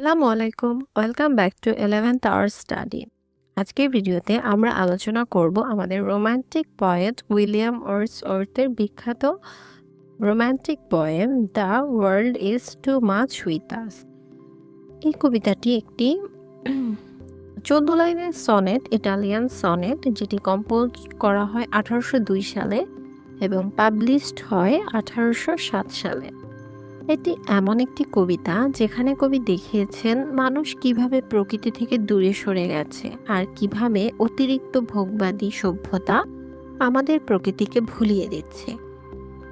আসসালামু আলাইকুম, welcome back to 11th our study. আজকের ভিডিওতে আমরা আলোচনা করব আমাদের রোমান্টিক পয়েট উইলিয়াম ওয়ার্ডসওয়ার্থের বিখ্যাত romantic poem the world is too much with আস। এই কবিতাটি একটি 14 লাইনের সনেট, ইটালিয়ান সনেট, যেটি কম্পোজ করা হয় 1802 সালে এবং পাবলিশড হয় 1807 সালে। এটি এমন একটি কবিতা যেখানে কবি দেখিয়েছেন মানুষ কিভাবে প্রকৃতি থেকে দূরে সরে গেছে আর কিভাবে অতিরিক্ত ভোগবাদী সভ্যতা আমাদের প্রকৃতিকে ভুলিয়ে দিচ্ছে।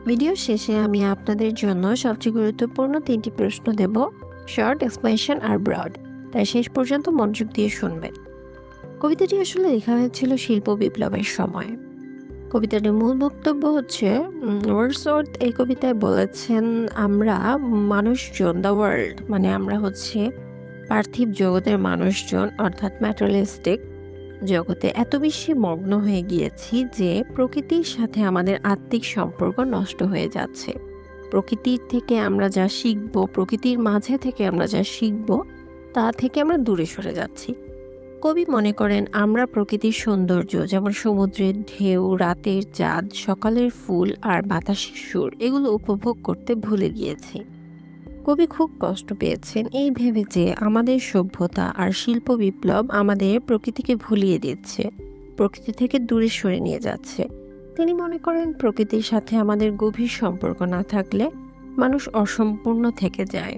ভিডিও শেষে আমি আপনাদের জন্য সবচেয়ে গুরুত্বপূর্ণ 3টি প্রশ্ন দেব, শর্ট, এক্সপ্লেনেশন আর ব্রড, তাই শেষ পর্যন্ত মনোযোগ দিয়ে শুনবেন। কবিতাটি আসলে লেখা হয়েছিল শিল্প বিপ্লবের সময়। কবিতাটির মূল বক্তব্য হচ্ছে ওয়ার্ডসওয়ার্থ এই কবিতায় বলেছেন আমরা মানুষজন, দ্য ওয়ার্ল্ড মানে আমরা হচ্ছে পার্থিব জগতের মানুষজন, অর্থাৎ ম্যাটেরিয়ালিস্টিক জগতে এত বেশি মগ্ন হয়ে গিয়েছি যে প্রকৃতির সাথে আমাদের আত্মিক সম্পর্ক নষ্ট হয়ে যাচ্ছে। প্রকৃতির থেকে আমরা যা শিখব, প্রকৃতির মাঝে থেকে আমরা যা শিখব, তা থেকে আমরা দূরে সরে যাচ্ছি। কবি মনে করেন আমরা প্রকৃতির সৌন্দর্য, যেমন সমুদ্রের ঢেউ, রাতের চাঁদ, সকালের ফুল আর বাতাসের সুর, এগুলো উপভোগ করতে ভুলে গিয়েছি। কবি খুব কষ্ট পেয়েছেন এই ভেবে যে আমাদের সভ্যতা আর শিল্প বিপ্লব আমাদের প্রকৃতিকে ভুলিয়ে দিচ্ছে, প্রকৃতি থেকে দূরে সরে নিয়ে যাচ্ছে। তিনি মনে করেন প্রকৃতির সাথে আমাদের গভীর সম্পর্ক না থাকলে মানুষ অসম্পূর্ণ থেকে যায়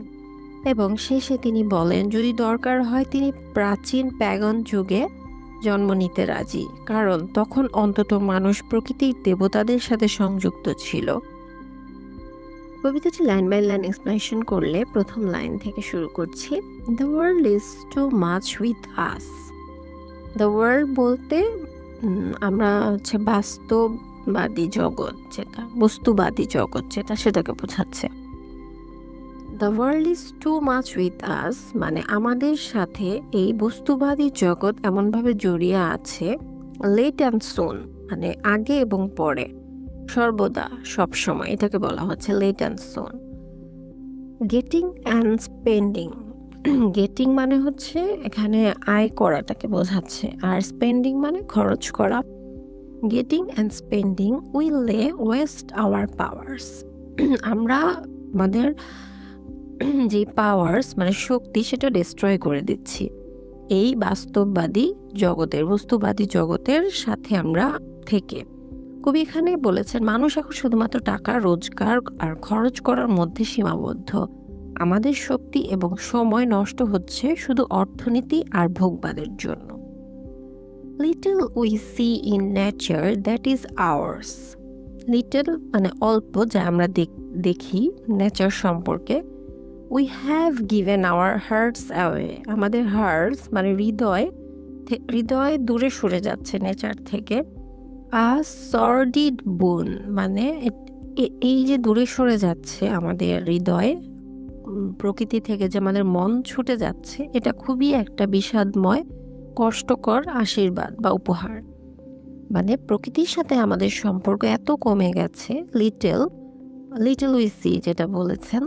এবং শেষে তিনি বলেন যদি দরকার হয় তিনি প্রাচীন প্যাগন যুগে জন্ম নিতে রাজি, কারণ তখন অন্তত মানুষ প্রকৃতির দেবতাদের সাথে সংযুক্ত ছিল। কবিতাটি লাইন বাই লাইন এক্সপ্লেনেশন করলে প্রথম লাইন থেকে শুরু করছি। The world is too much with us. The world বলতে আমরা হচ্ছে বাস্তববাদী জগৎ, যেটা বস্তুবাদী জগৎ যেটা, সেটাকে বোঝাচ্ছে। The world is too much with আস মানে আমাদের সাথে এই বস্তুবাদী জগৎ এমনভাবে জড়িয়ে আছে, লেট অ্যান্ড সুন মানে আগে এবং পরে, সর্বদা, সবসময়, এটাকে বলা হচ্ছে late and soon. Getting and spending, getting মানে হচ্ছে এখানে আয় করাটাকে বোঝাচ্ছে, আর স্পেন্ডিং মানে খরচ করা। গেটিং অ্যান্ড স্পেন্ডিং উইল লে ওয়েস্ট আওয়ার পাওয়ার্স, আমরা আমাদের যে পাওয়ার্স মানে শক্তি, সেটা ডিস্ট্রয় করে দিচ্ছি এই বাস্তববাদী জগতের, বস্তুবাদী জগতের সাথে আমরা থেকে। কবি এখানে বলেছেন মানুষ এখন শুধুমাত্র টাকা রোজগার আর খরচ করার মধ্যে সীমাবদ্ধ। আমাদের শক্তি এবং সময় নষ্ট হচ্ছে শুধু অর্থনীতি আর ভোগবাদের জন্য। Little we see in nature that is ours. Little মানে অল্প, যা আমরা দেখি নেচার সম্পর্কে। We have given hour hertz away, আমাদের হার্টস মানে হৃদয় দূরে সরে যাচ্ছে নেচার থেকে। আ সর্ডিড বোন মানে এই যে দূরে সরে যাচ্ছে আমাদের হৃদয় প্রকৃতি থেকে, যে আমাদের মন ছুটে যাচ্ছে, এটা খুবই একটা বিষাদময় কষ্টকর আশীর্বাদ বা উপহার। মানে প্রকৃতির সাথে আমাদের সম্পর্ক এত কমে গেছে, লিটল উই সি যেটা বলেছেন,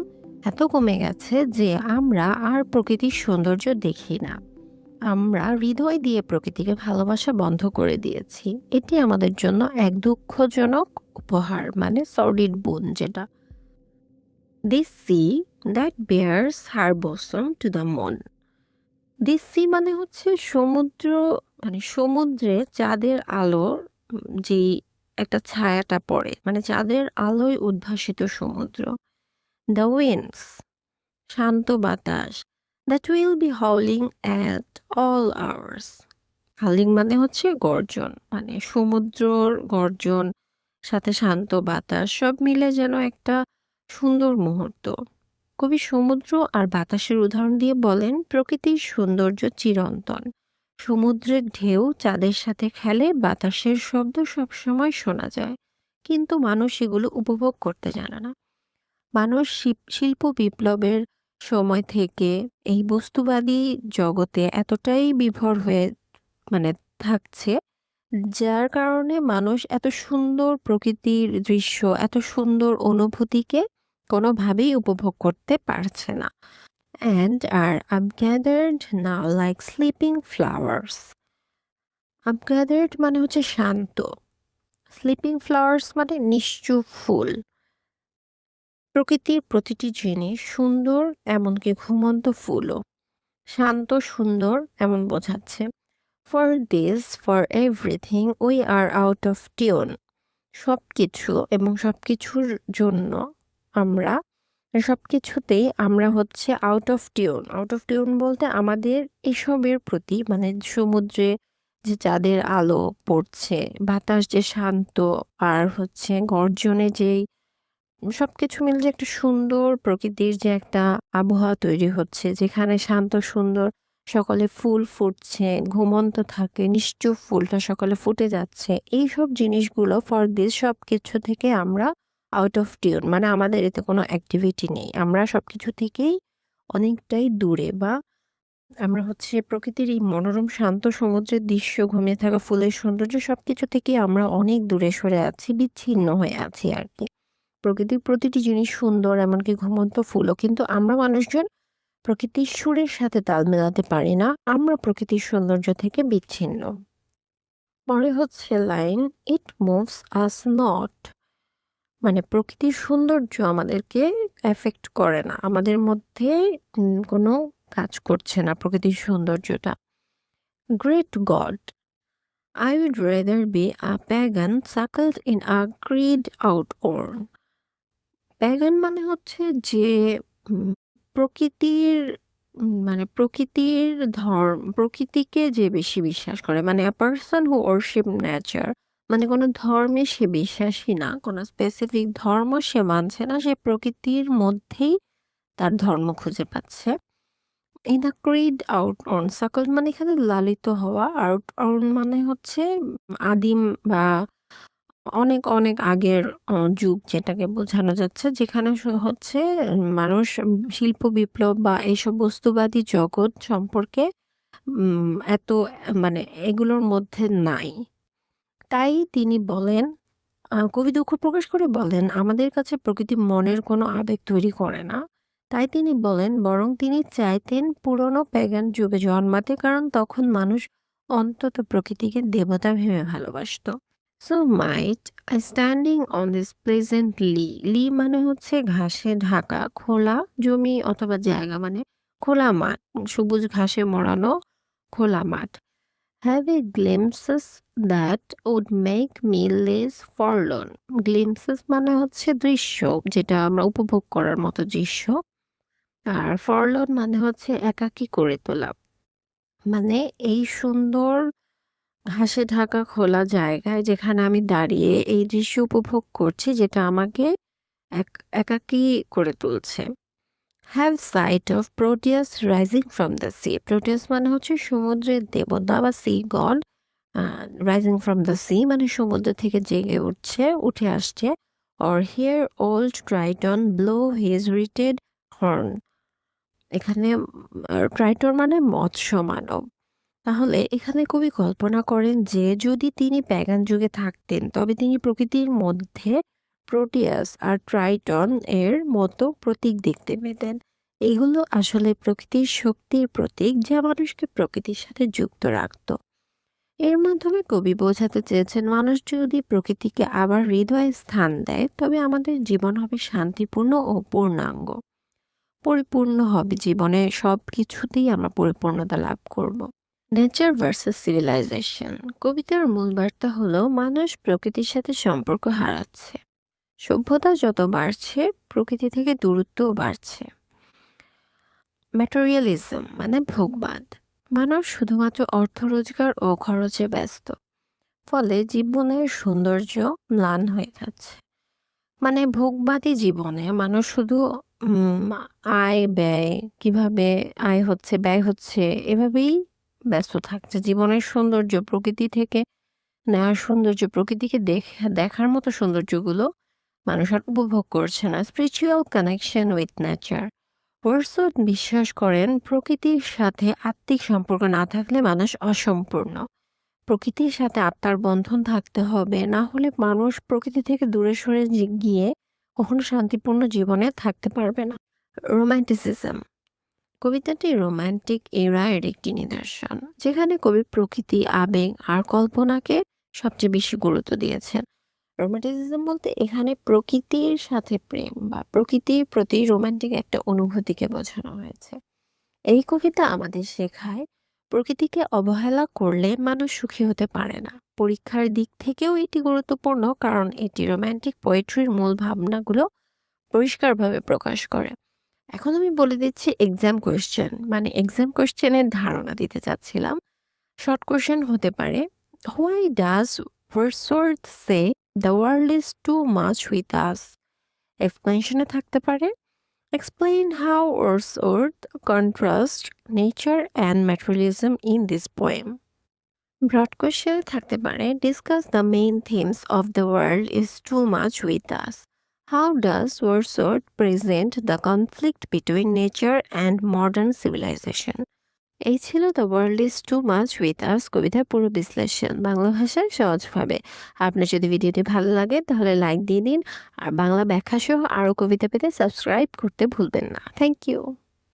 এত কমে গেছে যে আমরা আর প্রকৃতির সৌন্দর্য দেখি না। আমরা হৃদয় দিয়ে প্রকৃতিকে ভালোবাসা বন্ধ করে দিয়েছি। এটি আমাদের জন্য এক দুঃখজনক উপহার, মানে সর্ডিড বোন যেটা। This sea that bares her bosom to the moon. This sea মানে হচ্ছে সমুদ্র, মানে সমুদ্রে চাঁদের আলোর যেই একটা ছায়াটা পড়ে, মানে চাঁদের আলোয় উদ্ভাসিত সমুদ্র। দ্য উইন্ডস শান্ত বাতাস, that will be হাউলিং at all hours. হাউলিং মানে হচ্ছে গর্জন, মানে সমুদ্রর গর্জন সাথে শান্ত বাতাস সব মিলে যেন একটা সুন্দর মুহূর্ত। কবি সমুদ্র আর বাতাসের উদাহরণ দিয়ে বলেন প্রকৃতির সৌন্দর্য চিরন্তন। সমুদ্রের ঢেউ চাঁদের সাথে খেলে, বাতাসের শব্দ সবসময় শোনা যায়, কিন্তু মানুষ এগুলো উপভোগ করতে জানে না। মানুষ শিল্প বিপ্লবের সময় থেকে এই বস্তুবাদী জগতে এতটাই বিভোর হয়ে মানে থাকছে, যার কারণে মানুষ এত সুন্দর প্রকৃতির দৃশ্য, এত সুন্দর অনুভূতিকে কোনোভাবেই উপভোগ করতে পারছে না। and are upgathered now like sleeping flowers. Upgathered মানে হচ্ছে শান্ত, স্লিপিং ফ্লাওয়ার্স মানে নিশ্চুপ ফুল। প্রকৃতির প্রতিটি জিনিস সুন্দর, এমনকি ঘুমন্ত ফুলও শান্ত সুন্দর এমন বোঝাচ্ছে। For this, for everything we are out of tune. সব কিছু এবং সব কিছুর জন্য আমরা, সব কিছুতেই আমরা হচ্ছে out of tune. Out of tune বলতে আমাদের এসবের প্রতি, মানে সমুদ্রে যে চাঁদের আলো পড়ছে, বাতাস যে শান্ত, আর হচ্ছে গর্জনে যেই সবকিছু মিলে যে একটা সুন্দর প্রকৃতির যে একটা আবহাওয়া তৈরি হচ্ছে, যেখানে শান্ত সুন্দর সকালে ফুল ফুটছে, ঘুমন্ত থাকে, নিশ্চুপ ফুলটা সকালে ফুটে যাচ্ছে, এইসব জিনিসগুলো ফর দিস সব কিছু থেকে আমরা আউট অফ টিউন, মানে আমাদের এতে কোনো অ্যাক্টিভিটি নেই, আমরা সবকিছু থেকেই অনেকটাই দূরে, বা আমরা হচ্ছে প্রকৃতির এই মনোরম শান্ত সমুদ্রের দৃশ্য, ঘুমিয়ে থাকা ফুলের সৌন্দর্য সবকিছু থেকে আমরা অনেক দূরে সরে আছি, বিচ্ছিন্ন হয়ে আছি আর কি। প্রকৃতির প্রতিটি জিনিস সুন্দর, এমনকি ঘুমন্ত ফুলও, কিন্তু আমরা মানুষজন প্রকৃতির সুরের সাথে তাল মেলাতে পারি না, আমরা প্রকৃতির সৌন্দর্য থেকে বিচ্ছিন্ন। পরে হচ্ছে line, it moves us not, মানে প্রকৃতির সৌন্দর্য আমাদেরকে এফেক্ট করে না, আমাদের মধ্যে কোনো কাজ করছে না প্রকৃতির সৌন্দর্যটা। Great god, I would rather be a pagan suckled in a creed outworn. Pagan মানে হচ্ছে যে প্রকৃতির মানে প্রকৃতির ধর্ম, প্রকৃতিকে যে বেশি বিশ্বাস করে, মানে আ পারসন হু ওরশিপ নেচার, মানে কোনো ধর্মে সে বিশ্বাসী না, কোনো স্পেসিফিক ধর্ম সে মানছে না, সে প্রকৃতির মধ্যেই তার ধর্ম খুঁজে পাচ্ছে। In the creed outworn suckle মানে এখানে লালিত হওয়া, আউট অন মানে হচ্ছে আদিম বা অনেক, অনেক আগের যুগ যেটাকে বোঝানো যাচ্ছে, যেখানে হচ্ছে মানুষ শিল্প বিপ্লব বা এইসব বস্তুবাদী জগৎ সম্পর্কে এত মানে এগুলোর মধ্যে নাই। তাই তিনি বলেন, কবি দুঃখ প্রকাশ করে বলেন, আমাদের কাছে প্রকৃতি মনের কোনো আবেগ তৈরি করে না। তাই তিনি বলেন, বরং তিনি চাইতেন পুরনো প্যাগান যুগে জন্মাতে, কারণ তখন মানুষ অন্তত প্রকৃতিকে দেবতা ভেবে ভালোবাসতো। So might I standing on this pleasant lea, lea মানে হচ্ছে ঘাসে ঢাকা খোলা জমি অথবা জায়গা, মানে খোলা মাঠ, সবুজ ঘাসে মোড়ানো খোলা মাঠ। Have a glimpses that would make me less forlorn. Glimpses মানে হচ্ছে দৃশ্য, যেটা আমরা উপভোগ করার মতো দৃশ্য, আর ফরলন মানে হচ্ছে একাকী করে তোলা, মানে এই সুন্দর ঘাসে ঢাকা খোলা জায়গায় যেখানে আমি দাঁড়িয়ে এই দৃশ্য উপভোগ করছি, যেটা আমাকে একাকী করে তুলছে। Have sight of Proteus rising from the sea, Proteus মানে হচ্ছে সমুদ্রের দেবতা বা sea god, rising from the sea মানে সমুদ্র থেকে জেগে উঠছে, উঠে আসছে। Or hear old Triton blow his wreathed horn, এখানে ট্রাইটন মানে মৎস্য মানব। তাহলে এখানে কবি কল্পনা করেন যে যদি তিনি প্যাগান যুগে থাকতেন, তবে তিনি প্রকৃতির মধ্যে প্রোটিয়াস আর ট্রাইটন এর মতো প্রতীক দেখতে পেতেন। এগুলো আসলে প্রকৃতির শক্তির প্রতীক, যা মানুষকে প্রকৃতির সাথে যুক্ত রাখত। এর মাধ্যমে কবি বোঝাতে চেয়েছেন, মানুষ যদি প্রকৃতিকে আবার হৃদয়ে স্থান দেয়, তবে আমাদের জীবন হবে শান্তিপূর্ণ ও পূর্ণাঙ্গ, পরিপূর্ণ হবে জীবনে, সব কিছুতেই আমরা পরিপূর্ণতা লাভ করব। নেচার ভার্সেস সিভিলাইজেশন, কবিতার মূল বার্তা হলো মানুষ প্রকৃতির সাথে সম্পর্ক হারাচ্ছে, সভ্যতা যত বাড়ছে প্রকৃতি থেকে দূরত্বও বাড়ছে। ম্যাটেরিয়ালিজম মানে ভোগবাদ, মানুষ শুধুমাত্র অর্থ রোজগার ও খরচে ব্যস্ত, ফলে জীবনের সৌন্দর্য ম্লান হয়ে যাচ্ছে। মানে ভোগবাদী জীবনে মানুষ শুধু আয় ব্যয়, কিভাবে আয় হচ্ছে ব্যয় হচ্ছে, এভাবেই ব্যস্ত থাকছে। জীবনের সৌন্দর্য, প্রকৃতি থেকে নেওয়ার সৌন্দর্য, প্রকৃতিকে দেখার মতো সৌন্দর্যগুলো মানুষ আর উপভোগ করছে না। Spiritual connection with nature, Wordsworth বিশ্বাস করেন প্রকৃতির সাথে আত্মিক সম্পর্ক না থাকলে মানুষ অসম্পূর্ণ। প্রকৃতির সাথে আত্মার বন্ধন থাকতে হবে, না হলে মানুষ প্রকৃতি থেকে দূরে সরে গিয়ে কখনো শান্তিপূর্ণ জীবনে থাকতে পারবে না। রোম্যান্টিসিজম, কবিতাটি রোমান্টিক এর একটি নিদর্শন, যেখানে কবি প্রকৃতি, আবেগ আর কল্পনাকে সবচেয়ে বেশি গুরুত্ব দিয়েছেন। রোমান্টিসিজম বলতে এখানে প্রকৃতির সাথে প্রেম বা প্রকৃতির প্রতি রোমান্টিক একটা অনুভূতিকে বোঝানো হয়েছে। এই কবিতা আমাদের শেখায় প্রকৃতিকে অবহেলা করলে মানুষ সুখী হতে পারে না। পরীক্ষার দিক থেকেও এটি গুরুত্বপূর্ণ, কারণ এটি রোমান্টিক পোয়েট্রির মূল ভাবনাগুলো পরিষ্কারভাবে প্রকাশ করে। এখন আমি বলে দিচ্ছি এক্সাম কোয়েশ্চেন, মানে এক্সাম কোয়েশ্চেনের ধারণা দিতে চাচ্ছিলাম। শর্ট কোয়েশ্চেন হতে পারে, why does Wordsworth say the world is too much with us? এক্সপ্লেনেশনে থাকতে পারে, explain how Wordsworth contrast nature and materialism in this poem. Broad কোয়েশ্চেনে থাকতে পারে, discuss the main themes of the world is too much with us. How does Wordsworth present the conflict between nature and modern civilization? এই ছিল the world is too much with আস কবিতার পুরো বিশ্লেষণ বাংলা ভাষায় সহজভাবে। আপনার যদি ভিডিওটি ভালো লাগে তাহলে লাইক দিয়ে দিন, আর বাংলা ব্যাখ্যা সহ আরও কবিতা পেতে সাবস্ক্রাইব করতে ভুলবেন না। Thank you.